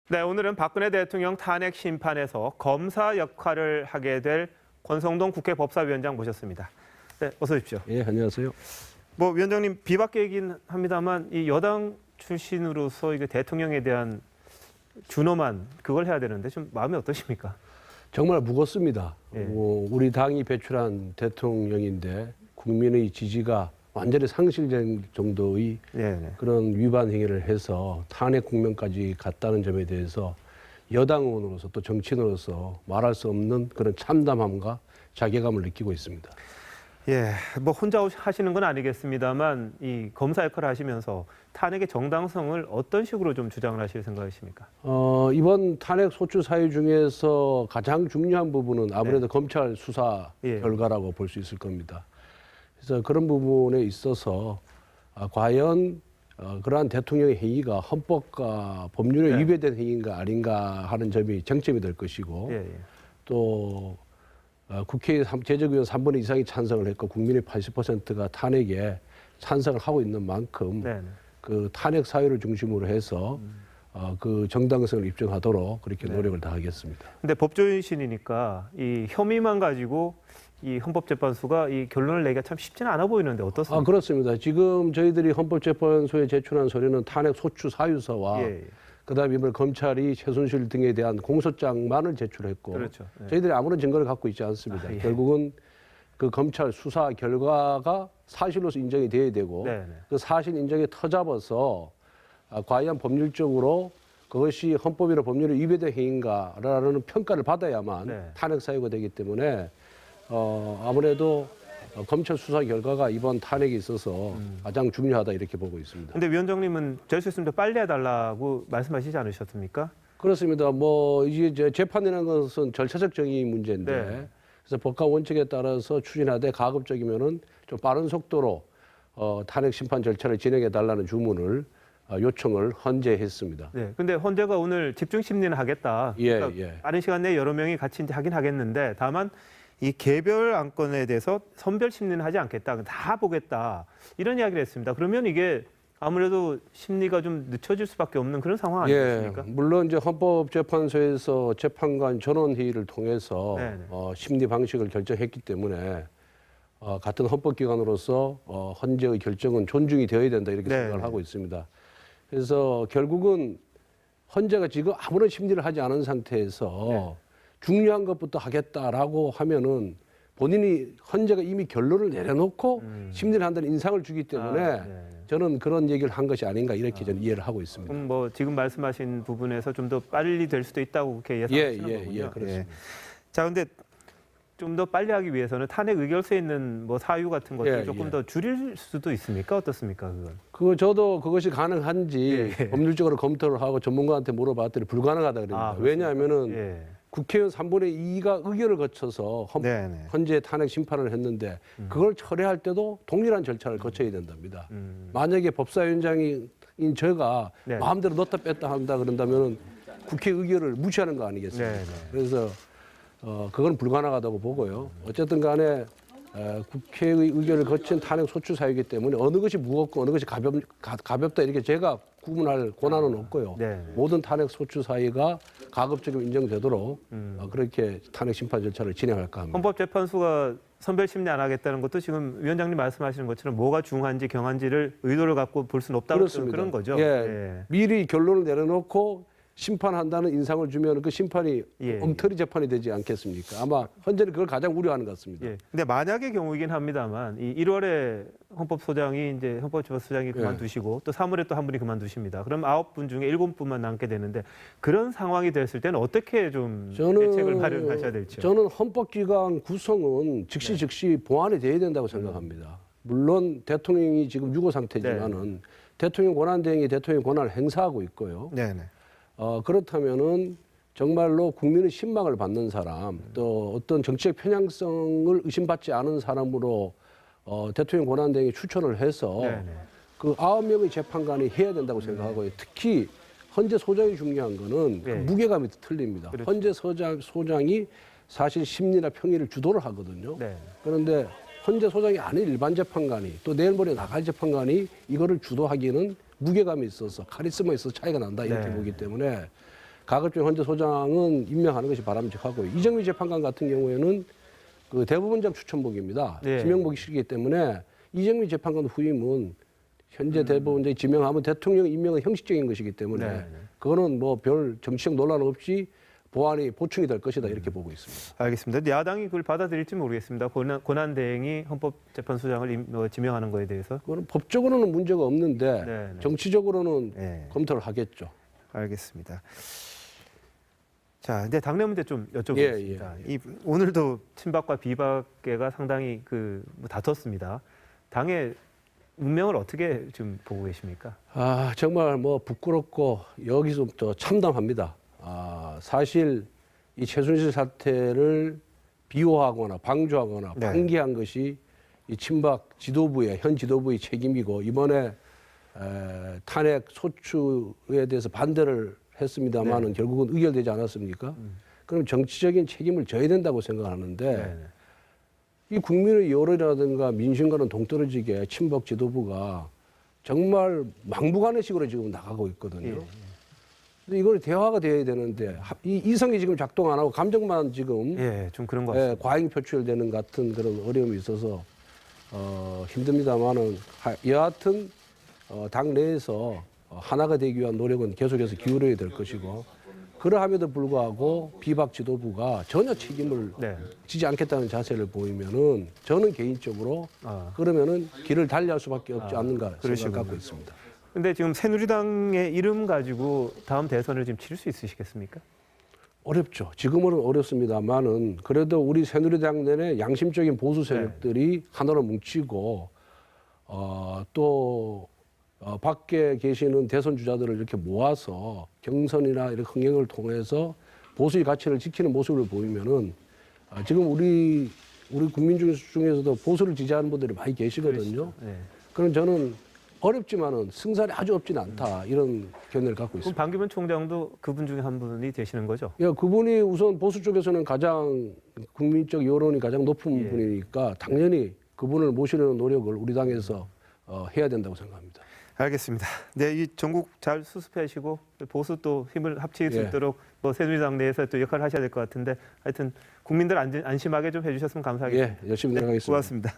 네, 오늘은 박근혜 대통령 탄핵 심판에서 검사 역할을 하게 될 권성동 국회 법사위원장 모셨습니다. 네, 어서 오십시오. 예, 안녕하세요. 뭐 위원장님 비박계이긴 합니다만 이 여당 출신으로서 이게 대통령에 대한 준엄한 그걸 해야 되는데 좀 마음이 어떠십니까? 정말 무겁습니다. 예. 우리 당이 배출한 대통령인데 국민의 지지가 완전히 상실된 정도의 네. 그런 위반 행위를 해서 탄핵 국면까지 갔다는 점에 대해서 여당 의원으로서 또 정치인으로서 말할 수 없는 그런 참담함과 자괴감을 느끼고 있습니다. 예, 뭐 혼자 하시는 건 아니겠습니다만 이 검사 역할을 하시면서 탄핵의 정당성을 어떤 식으로 좀 주장을 하실 생각이십니까? 이번 탄핵 소추 사유 중에서 가장 중요한 부분은 아무래도 검찰 수사 예. 결과라고 볼 수 있을 겁니다. 그래서 그런 부분에 있어서 과연 그러한 대통령의 행위가 헌법과 법률에 네. 위배된 행위인가 아닌가 하는 점이 쟁점이 될 것이고 예. 또 국회의 제적의원 3분의 2 이상이 찬성을 했고 국민의 80%가 탄핵에 찬성을 하고 있는 만큼 네. 그 탄핵 사유를 중심으로 해서 그 정당성을 입증하도록 그렇게 네. 노력을 다하겠습니다. 근데 법조인신이니까 이 혐의만 가지고 이 헌법재판소가 이 결론을 내기가 참 쉽지는 않아 보이는데 어떻습니까? 그렇습니다. 지금 저희들이 헌법재판소에 제출한 서류는 탄핵 소추 사유서와 예. 그다음에 이번 검찰이 최순실 등에 대한 공소장만을 제출했고 그렇죠. 예. 저희들이 아무런 증거를 갖고 있지 않습니다. 예. 결국은 그 검찰 수사 결과가 사실로서 인정이 돼야 되고 네네. 그 사실 인정에 터잡아서 과연 법률적으로 그것이 헌법이나 법률에 위배된 행위인가라는 평가를 받아야만 네. 탄핵 사유가 되기 때문에 아무래도 검찰 수사 결과가 이번 탄핵에 있어서 가장 중요하다 이렇게 보고 있습니다. 근데 위원장님은 될 수 있으면 더 빨리 해달라고 말씀하시지 않으셨습니까? 그렇습니다. 뭐 이제 재판이라는 것은 절차적 정의 문제인데 네. 그래서 법과 원칙에 따라서 추진하되 가급적이면은 좀 빠른 속도로 탄핵 심판 절차를 진행해 달라는 주문을 요청을 헌재했습니다. 네. 근데 헌재가 오늘 집중 심리는 하겠다. 예, 그러니까 예. 빠른 시간 내에 여러 명이 같이 이제 하긴 하겠는데 다만 이 개별 안건에 대해서 선별 심리는 하지 않겠다. 다 보겠다. 이런 이야기를 했습니다. 그러면 이게 아무래도 심리가 좀 늦춰질 수밖에 없는 그런 상황 아니겠습니까? 물론 이제 헌법재판소에서 재판관 전원 회의를 통해서 네네. 심리 방식을 결정했기 때문에 같은 헌법기관으로서 헌재의 결정은 존중이 되어야 된다 이렇게 네네. 생각을 하고 있습니다. 그래서 결국은 헌재가 지금 아무런 심리를 하지 않은 상태에서 네. 중요한 것부터 하겠다라고 하면은 본인이 헌재가 이미 결론을 내려놓고 심리를 한다는 인상을 주기 때문에 네. 저는 그런 얘기를 한 것이 아닌가 이렇게 저는 이해를 하고 있습니다. 그럼 뭐 지금 말씀하신 부분에서 좀 더 빨리 될 수도 있다고 그렇게 예상하시는 거군요. 그렇습니다. 자, 근데 좀 더 빨리 하기 위해서는 탄핵 의결서에 있는 뭐 사유 같은 것들 조금 더 줄일 수도 있습니까? 어떻습니까, 그건? 저도 그것이 가능한지 법률적으로 검토를 하고 전문가한테 물어봤더니 불가능하다 그럽니다. 왜냐하면은 예. 국회의원 3분의 2가 의결을 거쳐서 네네. 헌재 탄핵 심판을 했는데 그걸 철회할 때도 동일한 절차를 거쳐야 된답니다. 만약에 법사위원장인 제가 네. 마음대로 넣었다 뺐다 한다 그런다면 국회 의결을 무시하는 거 아니겠습니까? 네네. 그래서 그건 불가능하다고 보고요. 어쨌든 간에 국회의 의결을 거친 탄핵 소추 사유이기 때문에 어느 것이 무겁고 어느 것이 가볍다 이렇게 제가 구분할 권한은 없고요. 네. 모든 탄핵 소추 사유가 가급적이면 인정되도록 그렇게 탄핵 심판 절차를 진행할까 합니다. 헌법재판소가 선별 심리 안 하겠다는 것도 지금 위원장님 말씀하시는 것처럼 뭐가 중한지 경한지를 의도를 갖고 볼 수는 없다고 그렇습니다. 그런 거죠. 예. 미리 결론을 내려놓고 심판한다는 인상을 주면 그 심판이 예. 엉터리 재판이 되지 않겠습니까? 아마 헌재는 그걸 가장 우려하는 것 같습니다. 예. 근데 만약의 경우이긴 합니다만 이 1월에 헌법소장이 이제 헌법재판소장이 그만두시고 또 3월에 또 한 분이 그만두십니다. 그럼 9분 중에 7분만 남게 되는데 그런 상황이 됐을 때는 어떻게 좀 대책을 마련하셔야 될지요? 저는 헌법기관 구성은 즉시 보완이 돼야 된다고 생각합니다. 물론 대통령이 지금 유고 상태지만은 대통령 권한대행이 대통령 권한을 행사하고 있고요. 네네. 그렇다면은 정말로 국민의 신망을 받는 사람, 또 어떤 정치적 편향성을 의심받지 않은 사람으로 대통령 권한대행이 추천을 해서 네네. 그 9명의 재판관이 해야 된다고 생각하고요. 특히 헌재 소장이 중요한 거는 그 네. 무게감이 틀립니다. 그렇죠. 헌재 소장이 사실 심리나 평의를 주도를 하거든요. 네. 그런데 헌재 소장이 아닌 일반 재판관이 또 내일 모레 나갈 재판관이 이거를 주도하기는 무게감이 있어서 카리스마에 있어서 차이가 난다 이렇게 네. 보기 때문에 가급적 헌재 소장은 임명하는 것이 바람직하고요. 이정미 재판관 같은 경우에는 그 대법원장 추천복입니다. 네. 지명복이시기 때문에 이정미 재판관 후임은 현재 대법원장이 지명하면 대통령 임명은 형식적인 것이기 때문에 네. 그거는 뭐 별 정치적 논란 없이 보완이 보충이 될 것이다 이렇게 보고 있습니다. 알겠습니다. 근데 야당이 그걸 받아들일지 모르겠습니다. 권한대행이 헌법재판소장을 지명하는 거에 대해서. 그거는 법적으로는 문제가 없는데 네, 네. 정치적으로는 네. 검토를 하겠죠. 알겠습니다. 자, 이제 당내 문제 좀 여쭤보겠습니다. 예. 이 오늘도 친박과 비박계가 상당히 뭐 다퉜습니다. 당의 운명을 어떻게 좀 보고 계십니까? 아 정말 뭐 부끄럽고 여기서부터 참담합니다. 아 사실 이 최순실 사태를 비호하거나 방조하거나 네. 방기한 것이 이 친박 지도부의 현 지도부의 책임이고 이번에 탄핵 소추에 대해서 반대를 했습니다만은 결국은 의결되지 않았습니까? 그럼 정치적인 책임을 져야 된다고 생각하는데 네. 이 국민의 여론이라든가 민심과는 동떨어지게 친박 지도부가 정말 막무가내식으로 지금 나가고 있거든요. 예. 근데 이걸 대화가 돼야 되는데 이 이성이 지금 작동 안 하고 감정만 지금 예, 좀 그런 것 같습니다. 과잉 표출되는 같은 그런 어려움이 있어서 힘듭니다만은 여하튼 당 내에서 하나가 되기 위한 노력은 계속해서 기울여야 될 것이고 그러함에도 불구하고 비박 지도부가 전혀 책임을 네. 지지 않겠다는 자세를 보이면은 저는 개인적으로 그러면은 길을 달리할 수밖에 없지 않는가 생각을 그러시군요. 갖고 있습니다. 근데 지금 새누리당의 이름 가지고 다음 대선을 지금 치를 수 있으시겠습니까? 어렵죠. 지금은 어렵습니다만은 그래도 우리 새누리당 내에 양심적인 보수 세력들이 하나로 뭉치고 또 밖에 계시는 대선 주자들을 이렇게 모아서 경선이나 이런 흥행을 통해서 보수의 가치를 지키는 모습을 보이면은 지금 우리 국민 중에서도 보수를 지지하는 분들이 많이 계시거든요. 네. 그럼 저는 어렵지만은 승산이 아주 없지는 않다 이런 견해를 갖고 그럼 있습니다. 반기문 총장도 그분 중에 한 분이 되시는 거죠? 예, 그분이 우선 보수 쪽에서는 가장 국민적 여론이 가장 높은 분이니까 당연히 그분을 모시려는 노력을 우리 당에서 해야 된다고 생각합니다. 알겠습니다. 네, 이 전국 잘 수습하시고 보수 또 힘을 합칠 수 예. 있도록 뭐 새누리당 내에서 또 역할을 하셔야 될 것 같은데 하여튼 국민들 안심하게 좀 해주셨으면 감사하겠습니다. 예, 열심히 노력하겠습니다. 고맙습니다.